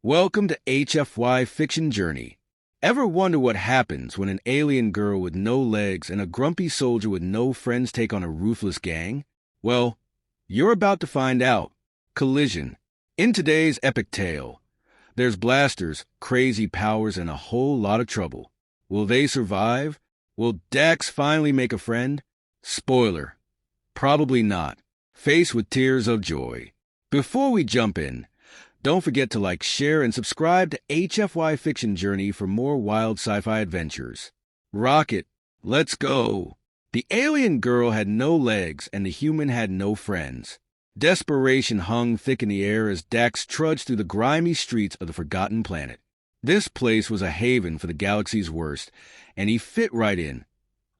Welcome to HFY Fiction Journey. Ever wonder what happens when an alien girl with no legs and a grumpy soldier with no friends take on a ruthless gang? Well, you're about to find out. Collision. In today's epic tale, there's blasters, crazy powers, and a whole lot of trouble. Will they survive? Will Dax finally make a friend? Spoiler. Probably not. Faced with tears of joy. Before we jump in, don't forget to like, share, and subscribe to HFY Fiction Journey for more wild sci-fi adventures. Rocket, let's go! The alien girl had no legs and the human had no friends. Desperation hung thick in the air as Dax trudged through the grimy streets of the forgotten planet. This place was a haven for the galaxy's worst, and he fit right in.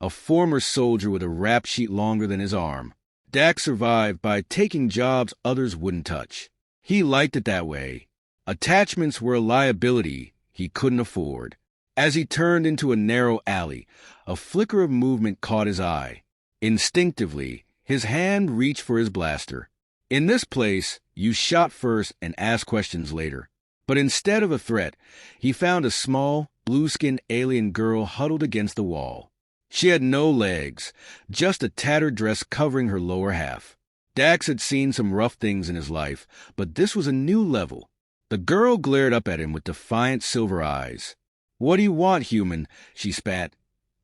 A former soldier with a rap sheet longer than his arm, Dax survived by taking jobs others wouldn't touch. He liked it that way. Attachments were a liability he couldn't afford. As he turned into a narrow alley, a flicker of movement caught his eye. Instinctively, his hand reached for his blaster. In this place, you shot first and asked questions later. But instead of a threat, he found a small, blue-skinned alien girl huddled against the wall. She had no legs, just a tattered dress covering her lower half. Dax had seen some rough things in his life, but this was a new level. The girl glared up at him with defiant silver eyes. "What do you want, human?" she spat,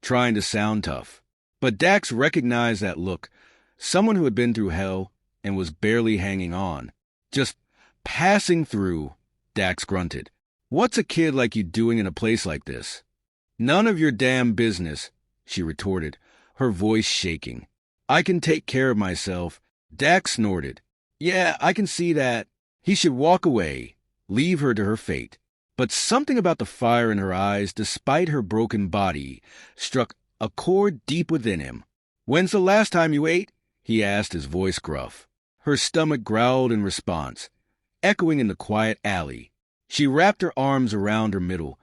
trying to sound tough. But Dax recognized that look. Someone who had been through hell and was barely hanging on. "Just passing through," Dax grunted. "What's a kid like you doing in a place like this?" "None of your damn business," she retorted, her voice shaking. "I can take care of myself." Dax snorted. "Yeah, I can see that." He should walk away, leave her to her fate. But something about the fire in her eyes, despite her broken body, struck a chord deep within him. "When's the last time you ate?" he asked, his voice gruff. Her stomach growled in response, echoing in the quiet alley. She wrapped her arms around her middle,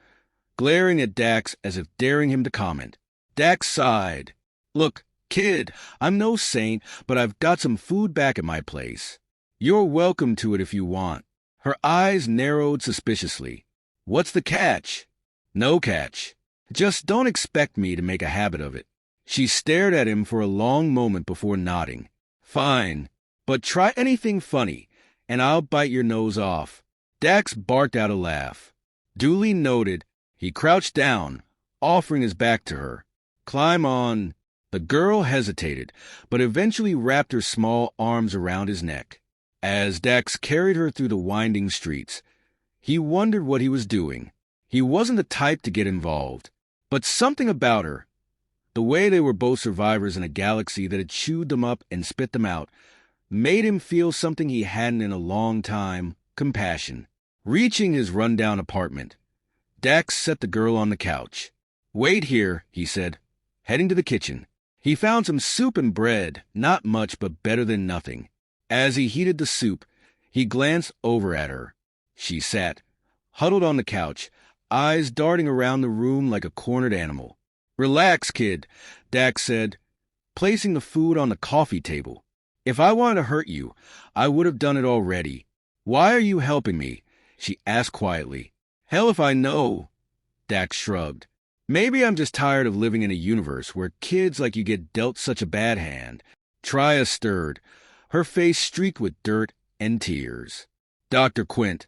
glaring at Dax as if daring him to comment. Dax sighed. "Look, kid, I'm no saint, but I've got some food back at my place. You're welcome to it if you want." Her eyes narrowed suspiciously. "What's the catch?" "No catch. Just don't expect me to make a habit of it." She stared at him for a long moment before nodding. "Fine, but try anything funny, and I'll bite your nose off." Dax barked out a laugh. Duly noted, he crouched down, offering his back to her. "Climb on." The girl hesitated, but eventually wrapped her small arms around his neck. As Dax carried her through the winding streets, he wondered what he was doing. He wasn't the type to get involved, but something about her, the way they were both survivors in a galaxy that had chewed them up and spit them out, made him feel something he hadn't in a long time: compassion. Reaching his rundown apartment, Dax set the girl on the couch. "Wait here," he said, heading to the kitchen. He found some soup and bread, not much but better than nothing. As he heated the soup, he glanced over at her. She sat, huddled on the couch, eyes darting around the room like a cornered animal. "Relax, kid," Dax said, placing the food on the coffee table. "If I wanted to hurt you, I would have done it already. Why are you helping me?" she asked quietly. "Hell if I know," Dax shrugged. "Maybe I'm just tired of living in a universe where kids like you get dealt such a bad hand." Trya stirred, her face streaked with dirt and tears. "Dr. Quint,"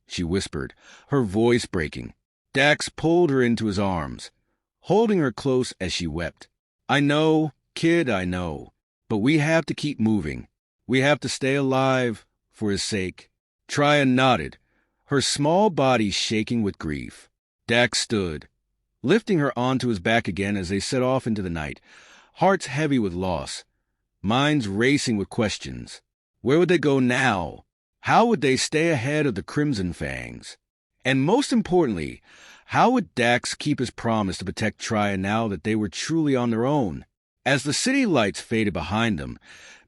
she whispered, her voice breaking. Dax pulled her into his arms, holding her close as she wept. "I know, kid, I know. But we have to keep moving. We have to stay alive, for his sake." Trya nodded, her small body shaking with grief. Dax stood, lifting her onto his back again as they set off into the night, hearts heavy with loss, minds racing with questions. Where would they go now? How would they stay ahead of the Crimson Fangs? And most importantly, how would Dax keep his promise to protect Trya now that they were truly on their own? As the city lights faded behind them,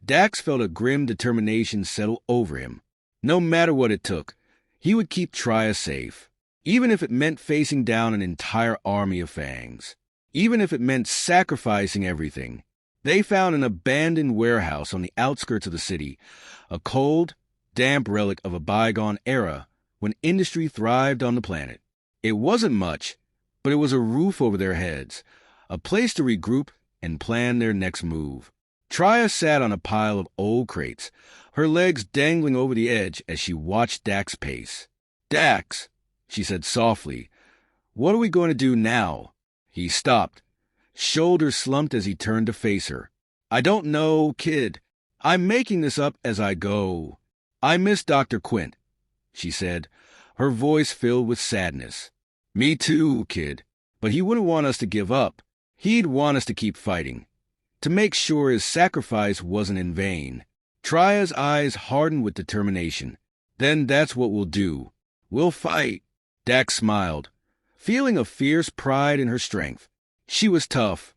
Dax felt a grim determination settle over him. No matter what it took, he would keep Trya safe. Even if it meant facing down an entire army of fangs. Even if it meant sacrificing everything. They found an abandoned warehouse on the outskirts of the city, a cold, damp relic of a bygone era when industry thrived on the planet. It wasn't much, but it was a roof over their heads, a place to regroup and plan their next move. Trya sat on a pile of old crates, her legs dangling over the edge as she watched Dax pace. "Dax," she said softly, "what are we going to do now?" He stopped, shoulders slumped as he turned to face her. "I don't know, kid. I'm making this up as I go. I miss Dr. Quint," she said, her voice filled with sadness. "Me too, kid. But he wouldn't want us to give up. He'd want us to keep fighting, to make sure his sacrifice wasn't in vain." Trya's eyes hardened with determination. "Then that's what we'll do. We'll fight." Dax smiled, feeling a fierce pride in her strength. She was tough,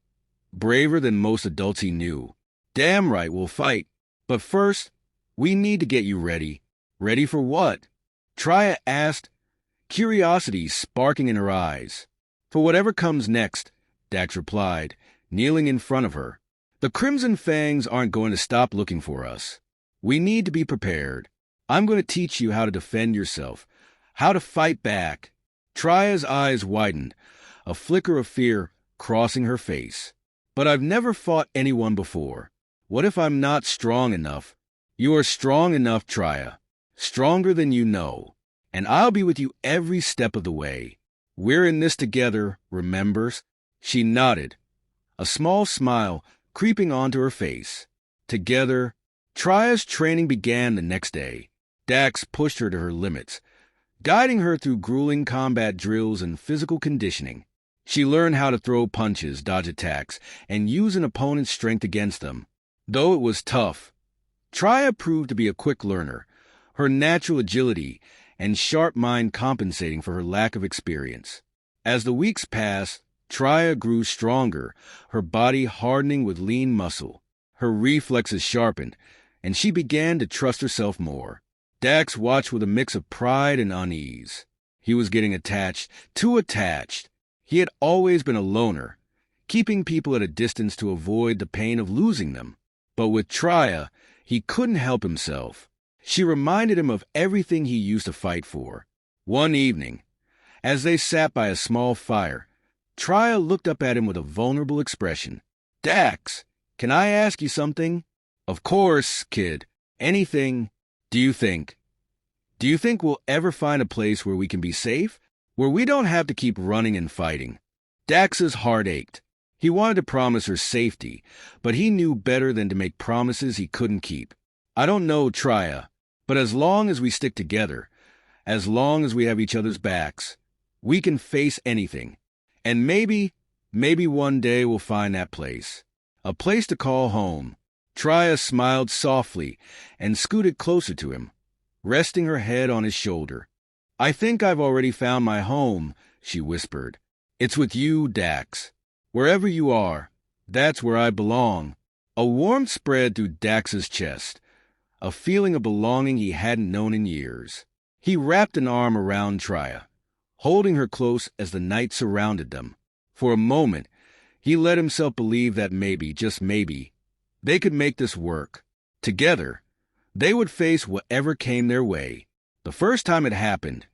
braver than most adults he knew. "Damn right, we'll fight. But first, we need to get you ready." "Ready for what?" Trya asked, curiosity sparking in her eyes. "For whatever comes next," Dax replied, kneeling in front of her. "The Crimson Fangs aren't going to stop looking for us. We need to be prepared. I'm going to teach you how to defend yourself, how to fight back." Trya's eyes widened, a flicker of fear crossing her face. "But I've never fought anyone before. What if I'm not strong enough?" "You are strong enough, Trya. Stronger than you know. And I'll be with you every step of the way. We're in this together, remembers?" She nodded, a small smile creeping onto her face. Together. Trya's training began the next day. Dax pushed her to her limits, guiding her through grueling combat drills and physical conditioning. She learned how to throw punches, dodge attacks, and use an opponent's strength against them. Though it was tough, Trya proved to be a quick learner, her natural agility and sharp mind compensating for her lack of experience. As the weeks passed, Trya grew stronger, her body hardening with lean muscle. Her reflexes sharpened, and she began to trust herself more. Dax watched with a mix of pride and unease. He was getting attached, too attached. He had always been a loner, keeping people at a distance to avoid the pain of losing them. But with Trya, he couldn't help himself. She reminded him of everything he used to fight for. One evening, as they sat by a small fire, Trya looked up at him with a vulnerable expression. "Dax, can I ask you something?" "Of course, kid. Anything. Do you think we'll ever find a place where we can be safe? Where we don't have to keep running and fighting?" Dax's heart ached. He wanted to promise her safety, but he knew better than to make promises he couldn't keep. "I don't know, Trya, but as long as we stick together, as long as we have each other's backs, we can face anything. And maybe one day we'll find that place. A place to call home." Trya smiled softly and scooted closer to him, resting her head on his shoulder. "I think I've already found my home," she whispered. "It's with you, Dax. Wherever you are, that's where I belong." A warmth spread through Dax's chest, a feeling of belonging he hadn't known in years. He wrapped an arm around Trya, holding her close as the night surrounded them. For a moment, he let himself believe that maybe, just maybe, they could make this work. Together, they would face whatever came their way. The first time it happened,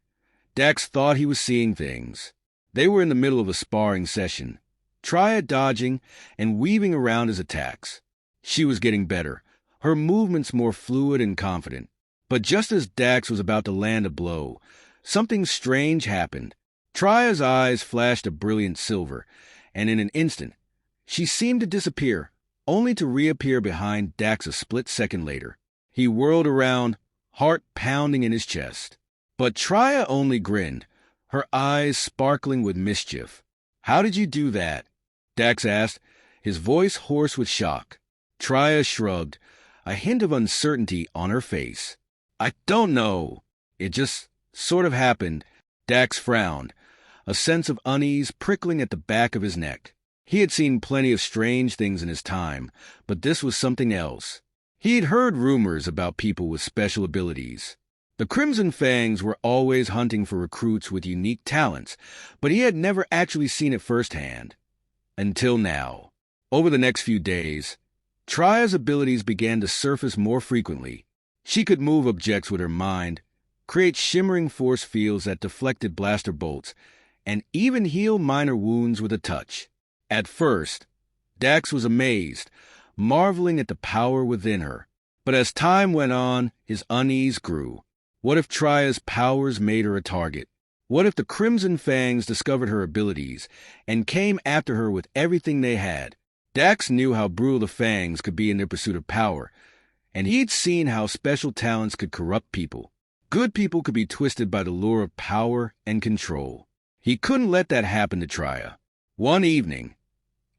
Dax thought he was seeing things. They were in the middle of a sparring session, Trya dodging and weaving around his attacks. She was getting better, her movements more fluid and confident. But just as Dax was about to land a blow, something strange happened. Trya's eyes flashed a brilliant silver, and in an instant, she seemed to disappear, only to reappear behind Dax a split second later. He whirled around, heart pounding in his chest. But Trya only grinned, her eyes sparkling with mischief. "How did you do that?" Dax asked, his voice hoarse with shock. Trya shrugged, a hint of uncertainty on her face. "I don't know. It just sort of happened." Dax frowned, a sense of unease prickling at the back of his neck. He had seen plenty of strange things in his time, but this was something else. He'd heard rumors about people with special abilities. The Crimson Fangs were always hunting for recruits with unique talents, but he had never actually seen it firsthand. Until now. Over the next few days, Trya's abilities began to surface more frequently. She could move objects with her mind, create shimmering force fields that deflected blaster bolts, and even heal minor wounds with a touch. At first, Dax was amazed, marveling at the power within her. But as time went on, his unease grew. What if Trya's powers made her a target? What if the Crimson Fangs discovered her abilities and came after her with everything they had? Dax knew how brutal the Fangs could be in their pursuit of power, and he'd seen how special talents could corrupt people. Good people could be twisted by the lure of power and control. He couldn't let that happen to Trya. One evening,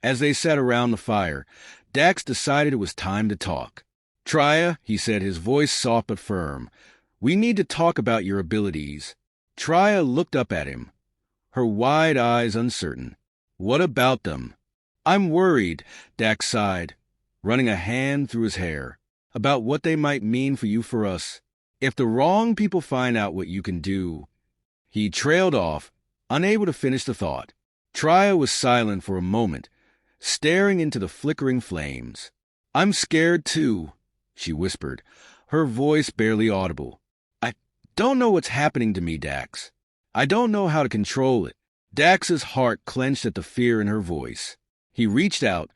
as they sat around the fire, Dax decided it was time to talk. "Trya," he said, his voice soft but firm, "we need to talk about your abilities." Trya looked up at him, her wide eyes uncertain. "What about them?" "I'm worried," Dax sighed, running a hand through his hair, "about what they might mean for you, for us. If the wrong people find out what you can do." He trailed off, unable to finish the thought. Trya was silent for a moment, staring into the flickering flames. "I'm scared too," she whispered, her voice barely audible. "I don't know what's happening to me, Dax. I don't know how to control it." Dax's heart clenched at the fear in her voice. He reached out,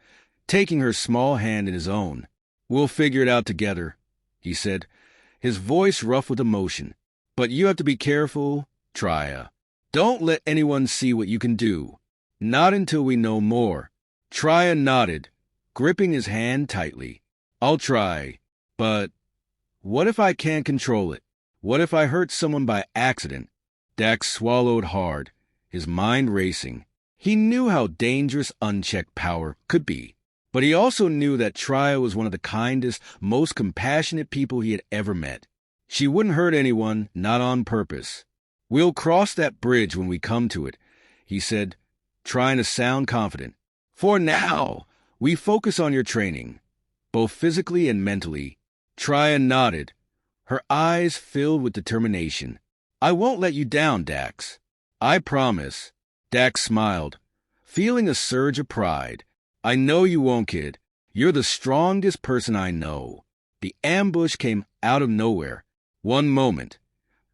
taking her small hand in his own. "We'll figure it out together," he said, his voice rough with emotion. "But you have to be careful, Trya. Don't let anyone see what you can do. Not until we know more." Trya nodded, gripping his hand tightly. "I'll try, but what if I can't control it? What if I hurt someone by accident?" Dax swallowed hard, his mind racing. He knew how dangerous unchecked power could be, but he also knew that Trya was one of the kindest, most compassionate people he had ever met. She wouldn't hurt anyone, not on purpose. "We'll cross that bridge when we come to it," he said, trying to sound confident. "For now, we focus on your training, both physically and mentally." Trya nodded, her eyes filled with determination. "I won't let you down, Dax. I promise." Dax smiled, feeling a surge of pride. "I know you won't, kid. You're the strongest person I know." The ambush came out of nowhere. One moment,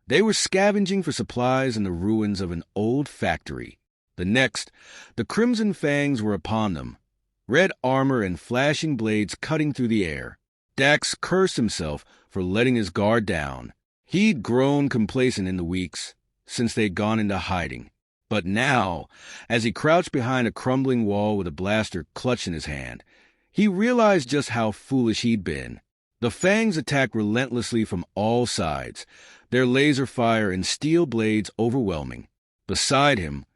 they were scavenging for supplies in the ruins of an old factory. The next, the Crimson Fangs were upon them, red armor and flashing blades cutting through the air. Dax cursed himself for letting his guard down. He'd grown complacent in the weeks since they'd gone into hiding. But now, as he crouched behind a crumbling wall with a blaster clutched in his hand, he realized just how foolish he'd been. The Fangs attacked relentlessly from all sides, their laser fire and steel blades overwhelming. Beside him,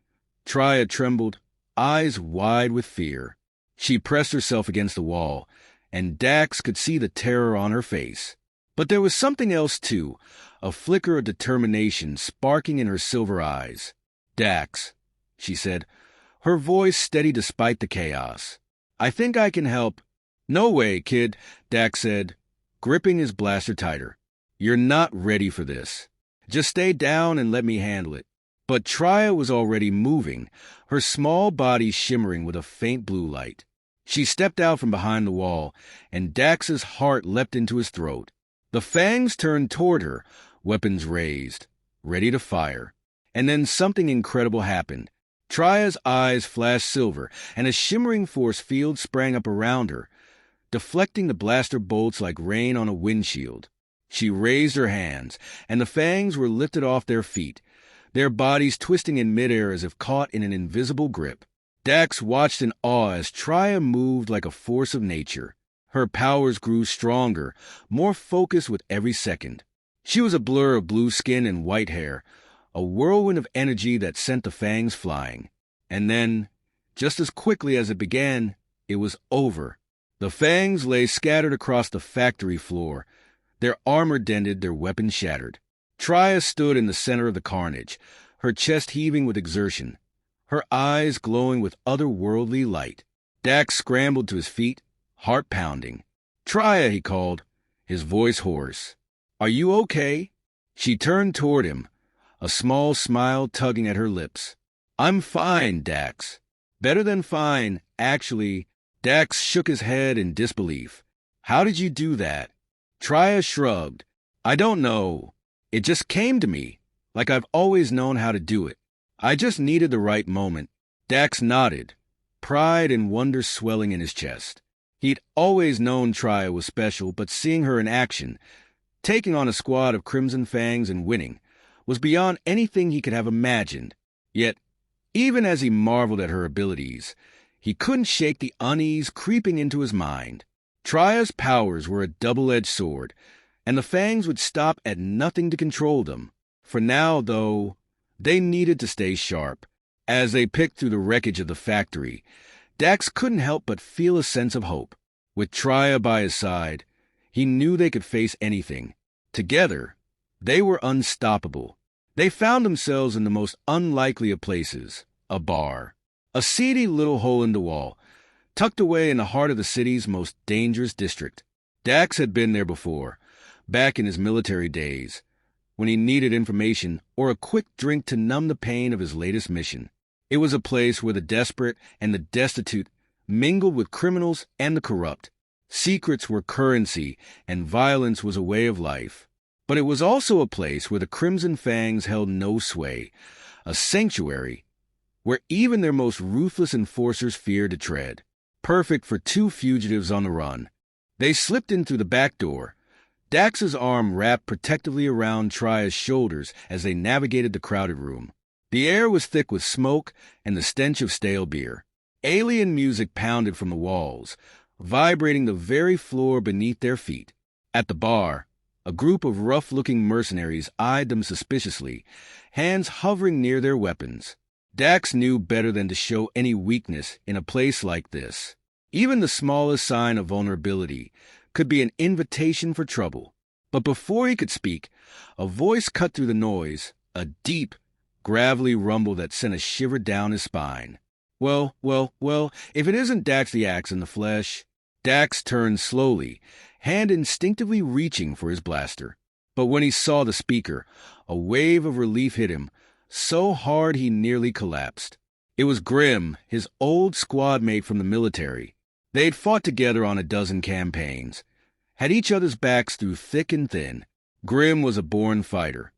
Trya trembled, eyes wide with fear. She pressed herself against the wall, and Dax could see the terror on her face. But there was something else, too, a flicker of determination sparking in her silver eyes. "Dax," she said, her voice steady despite the chaos. "I think I can help." "No way, kid," Dax said, gripping his blaster tighter. "You're not ready for this. Just stay down and let me handle it." But Trya was already moving, her small body shimmering with a faint blue light. She stepped out from behind the wall, and Dax's heart leapt into his throat. The Fangs turned toward her, weapons raised, ready to fire. And then something incredible happened. Trya's eyes flashed silver, and a shimmering force field sprang up around her, deflecting the blaster bolts like rain on a windshield. She raised her hands, and the Fangs were lifted off their feet, their bodies twisting in midair as if caught in an invisible grip. Dax watched in awe as Trya moved like a force of nature. Her powers grew stronger, more focused with every second. She was a blur of blue skin and white hair, a whirlwind of energy that sent the Fangs flying. And then, just as quickly as it began, it was over. The Fangs lay scattered across the factory floor, their armor dented, their weapons shattered. Trya stood in the center of the carnage, her chest heaving with exertion, her eyes glowing with otherworldly light. Dax scrambled to his feet, heart pounding. "Trya," he called, his voice hoarse. "Are you okay?" She turned toward him, a small smile tugging at her lips. "I'm fine, Dax. Better than fine, actually." Dax shook his head in disbelief. "How did you do that?" Trya shrugged. "I don't know. It just came to me, like I've always known how to do it. I just needed the right moment. Dax nodded, pride and wonder swelling in his chest. He'd always known Trya was special, but seeing her in action, taking on a squad of Crimson Fangs and winning, was beyond anything he could have imagined. Yet, even as he marveled at her abilities, he couldn't shake the unease creeping into his mind. Trya's powers were a double-edged sword, and the Fangs would stop at nothing to control them. For now, though, they needed to stay sharp. As they picked through the wreckage of the factory, Dax couldn't help but feel a sense of hope. With Trya by his side, he knew they could face anything. Together, they were unstoppable. They found themselves in the most unlikely of places, a bar. A seedy little hole in the wall, tucked away in the heart of the city's most dangerous district. Dax had been there before, back in his military days, when he needed information or a quick drink to numb the pain of his latest mission. It was a place where the desperate and the destitute mingled with criminals and the corrupt. Secrets were currency, and violence was a way of life. But it was also a place where the Crimson Fangs held no sway, a sanctuary where even their most ruthless enforcers feared to tread. Perfect for two fugitives on the run. They slipped in through the back door, Dax's arm wrapped protectively around Trya's shoulders as they navigated the crowded room. The air was thick with smoke and the stench of stale beer. Alien music pounded from the walls, vibrating the very floor beneath their feet. At the bar, a group of rough-looking mercenaries eyed them suspiciously, hands hovering near their weapons. Dax knew better than to show any weakness in a place like this. Even the smallest sign of vulnerability could be an invitation for trouble. But before he could speak, a voice cut through the noise, a deep, gravelly rumble that sent a shiver down his spine. Well, if it isn't Dax the Axe in the flesh. Dax turned slowly, hand instinctively reaching for his blaster. But when he saw the speaker, a wave of relief hit him, so hard he nearly collapsed. It was Grim, his old squad mate from the military. They'd fought together on a dozen campaigns, had each other's backs through thick and thin. Grim was a born fighter,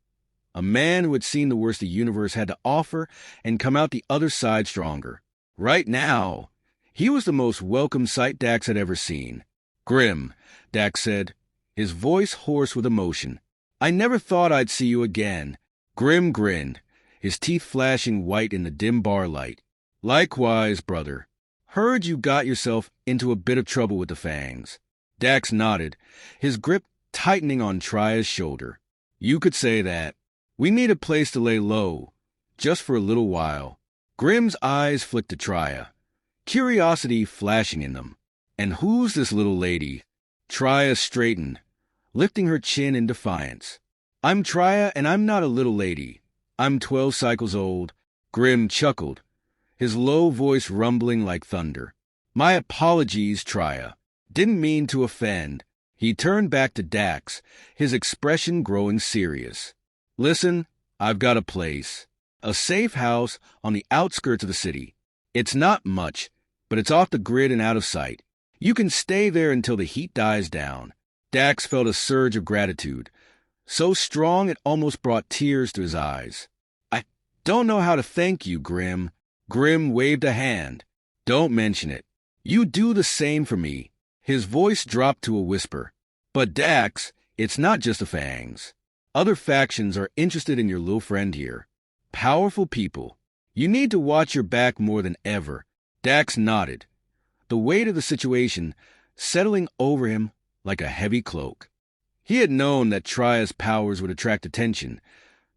a man who had seen the worst the universe had to offer and come out the other side stronger. Right now, he was the most welcome sight Dax had ever seen. "Grim," Dax said, his voice hoarse with emotion. "I never thought I'd see you again." Grim grinned, his teeth flashing white in the dim bar light. "Likewise, brother. Heard you got yourself into a bit of trouble with the Fangs." Dax nodded, his grip tightening on Trya's shoulder. "You could say that. We need a place to lay low, just for a little while." Grim's eyes flicked to Trya, curiosity flashing in them. "And who's this little lady?" Trya straightened, lifting her chin in defiance. "I'm Trya, and I'm not a little lady. I'm 12 cycles old." Grim chuckled, his low voice rumbling like thunder. "My apologies, Trya. Didn't mean to offend." He turned back to Dax, his expression growing serious. "Listen, I've got a place. A safe house on the outskirts of the city. It's not much, but it's off the grid and out of sight. You can stay there until the heat dies down." Dax felt a surge of gratitude, so strong it almost brought tears to his eyes. "I don't know how to thank you, Grim." Grim waved a hand. "Don't mention it. You do the same for me." His voice dropped to a whisper. "But Dax, it's not just the Fangs. Other factions are interested in your little friend here. Powerful people. You need to watch your back more than ever." Dax nodded, the weight of the situation settling over him like a heavy cloak. He had known that Trya's powers would attract attention,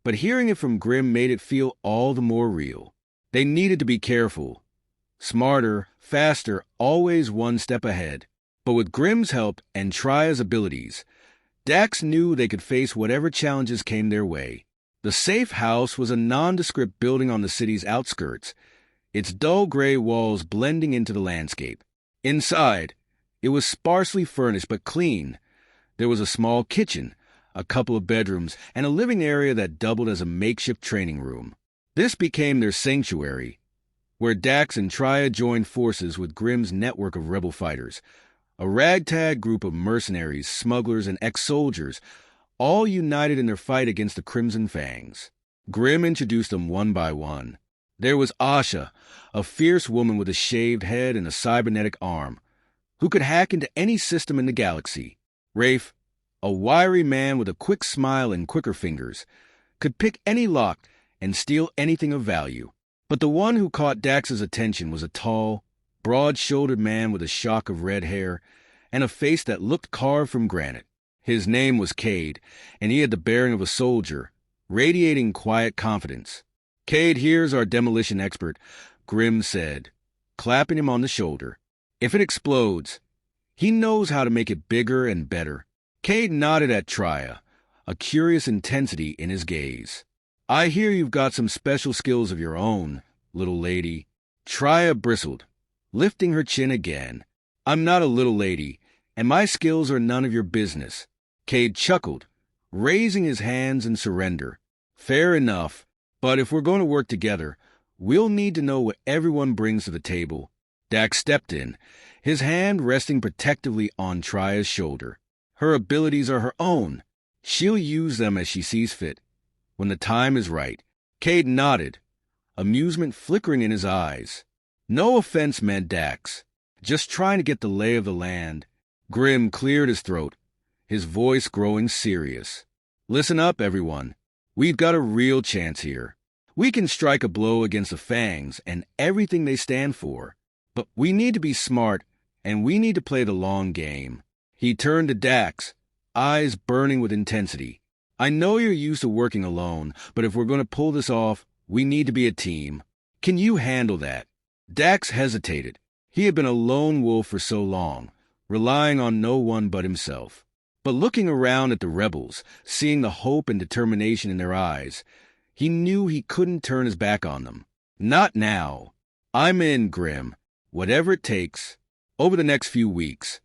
but hearing it from Grim made it feel all the more real. They needed to be careful. Smarter, faster, always one step ahead. But with Grim's help and Trya's abilities, Dax knew they could face whatever challenges came their way. The safe house was a nondescript building on the city's outskirts, its dull gray walls blending into the landscape. Inside, it was sparsely furnished but clean. There was a small kitchen, a couple of bedrooms, and a living area that doubled as a makeshift training room. This became their sanctuary, where Dax and Trya joined forces with Grim's network of rebel fighters, a ragtag group of mercenaries, smugglers, and ex-soldiers, all united in their fight against the Crimson Fangs. Grim introduced them one by one. There was Asha, a fierce woman with a shaved head and a cybernetic arm, who could hack into any system in the galaxy. Rafe, a wiry man with a quick smile and quicker fingers, could pick any lock and steal anything of value. But the one who caught Dax's attention was a tall, broad-shouldered man with a shock of red hair and a face that looked carved from granite. His name was Cade, and he had the bearing of a soldier, radiating quiet confidence. "Cade here's our demolition expert," Grim said, clapping him on the shoulder. "If it explodes, he knows how to make it bigger and better." Cade nodded at Trya, a curious intensity in his gaze. "I hear you've got some special skills of your own, little lady." Trya bristled, lifting her chin again. "I'm not a little lady, and my skills are none of your business." Cade chuckled, raising his hands in surrender. "Fair enough, but if we're going to work together, we'll need to know what everyone brings to the table." Dax stepped in, his hand resting protectively on Trya's shoulder. "Her abilities are her own. She'll use them as she sees fit, when the time is right." Cade nodded, amusement flickering in his eyes. No offense meant Dax, just trying to get the lay of the land. Grim cleared his throat, his voice growing serious. "Listen up, everyone. We've got a real chance here. We can strike a blow against the Fangs and everything they stand for. But we need to be smart, and we need to play the long game." He turned to Dax, eyes burning with intensity. "I know you're used to working alone, but if we're going to pull this off, we need to be a team. Can you handle that?" Dax hesitated. He had been a lone wolf for so long, relying on no one but himself. But looking around at the rebels, seeing the hope and determination in their eyes, he knew he couldn't turn his back on them. "Not now. I'm in, Grim. Whatever it takes." Over the next few weeks,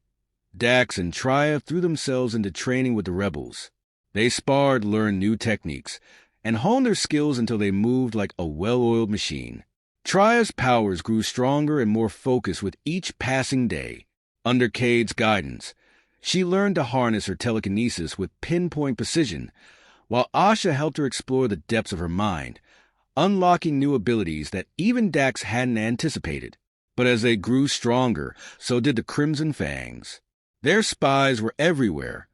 Dax and Trya threw themselves into training with the rebels. They sparred, learned new techniques, and honed their skills until they moved like a well-oiled machine. Trya's powers grew stronger and more focused with each passing day. Under Cade's guidance, she learned to harness her telekinesis with pinpoint precision, while Asha helped her explore the depths of her mind, unlocking new abilities that even Dax hadn't anticipated. But as they grew stronger, so did the Crimson Fangs. Their spies were everywhere,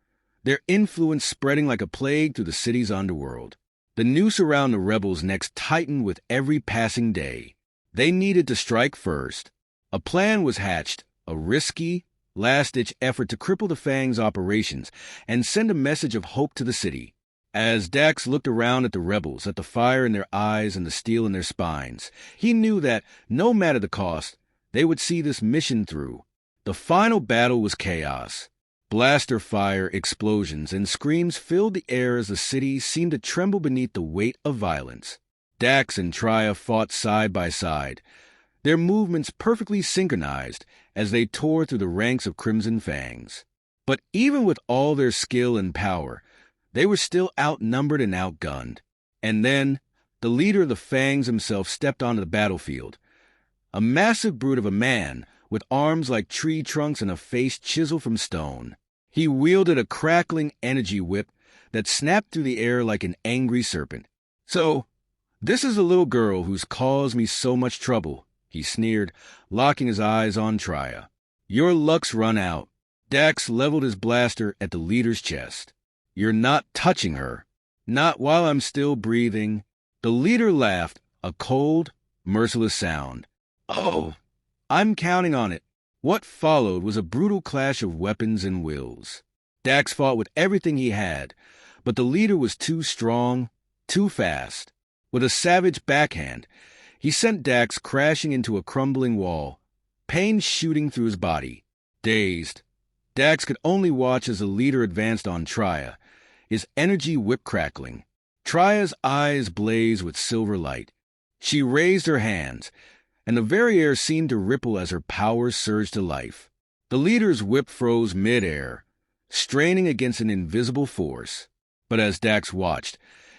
their influence spreading like a plague through the city's underworld. The noose around the rebels' necks tightened with every passing day. They needed to strike first. A plan was hatched, a risky, last-ditch effort to cripple the Fangs' operations and send a message of hope to the city. As Dax looked around at the rebels, at the fire in their eyes and the steel in their spines, he knew that, no matter the cost, they would see this mission through. The final battle was chaos. Blaster fire, explosions, and screams filled the air as the city seemed to tremble beneath the weight of violence. Dax and Trya fought side by side, their movements perfectly synchronized as they tore through the ranks of Crimson Fangs. But even with all their skill and power, they were still outnumbered and outgunned. And then, the leader of the Fangs himself stepped onto the battlefield. A massive brute of a man, with arms like tree trunks and a face chiseled from stone. He wielded a crackling energy whip that snapped through the air like an angry serpent. "So, this is the little girl who's caused me so much trouble," he sneered, locking his eyes on Trya. "Your luck's run out." Dax leveled his blaster at the leader's chest. "You're not touching her. Not while I'm still breathing." The leader laughed, a cold, merciless sound. "Oh, I'm counting on it." What followed was a brutal clash of weapons and wills. Dax fought with everything he had, but the leader was too strong, too fast. With a savage backhand, he sent Dax crashing into a crumbling wall, pain shooting through his body. Dazed, Dax could only watch as the leader advanced on Trya, his energy whip crackling. Trya's eyes blazed with silver light. She raised her hands, and the very air seemed to ripple as her powers surged to life. The leader's whip froze mid-air, straining against an invisible force. But as Dax watched,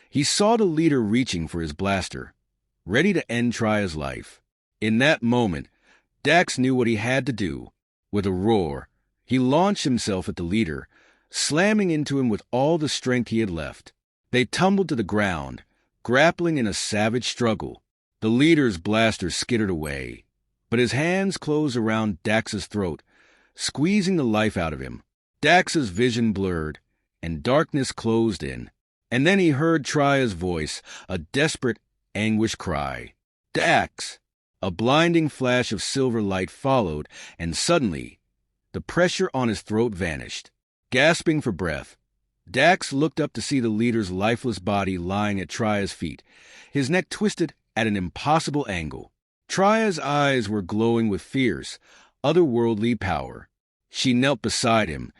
he saw the leader reaching for his blaster, ready to end Trya's life. In that moment, Dax knew what he had to do. With a roar, he launched himself at the leader, slamming into him with all the strength he had left. They tumbled to the ground, grappling in a savage struggle. The leader's blaster skittered away, but his hands closed around Dax's throat, squeezing the life out of him. Dax's vision blurred, and darkness closed in. And then he heard Trya's voice, a desperate, anguished cry. "Dax!" A blinding flash of silver light followed, and suddenly, the pressure on his throat vanished. Gasping for breath, Dax looked up to see the leader's lifeless body lying at Trya's feet, his neck twisted at an impossible angle. Trya's eyes were glowing with fierce, otherworldly power. She knelt beside him,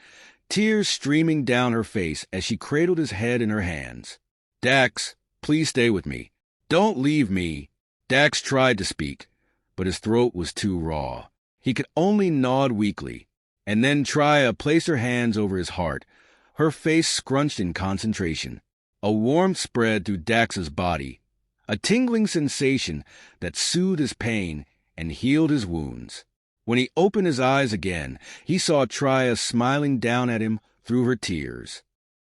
tears streaming down her face as she cradled his head in her hands. "Dax, please stay with me. Don't leave me." Dax tried to speak, but his throat was too raw. He could only nod weakly. And then Trya placed her hands over his heart, her face scrunched in concentration. A warmth spread through Dax's body, a tingling sensation that soothed his pain and healed his wounds. When he opened his eyes again, he saw Trya smiling down at him through her tears.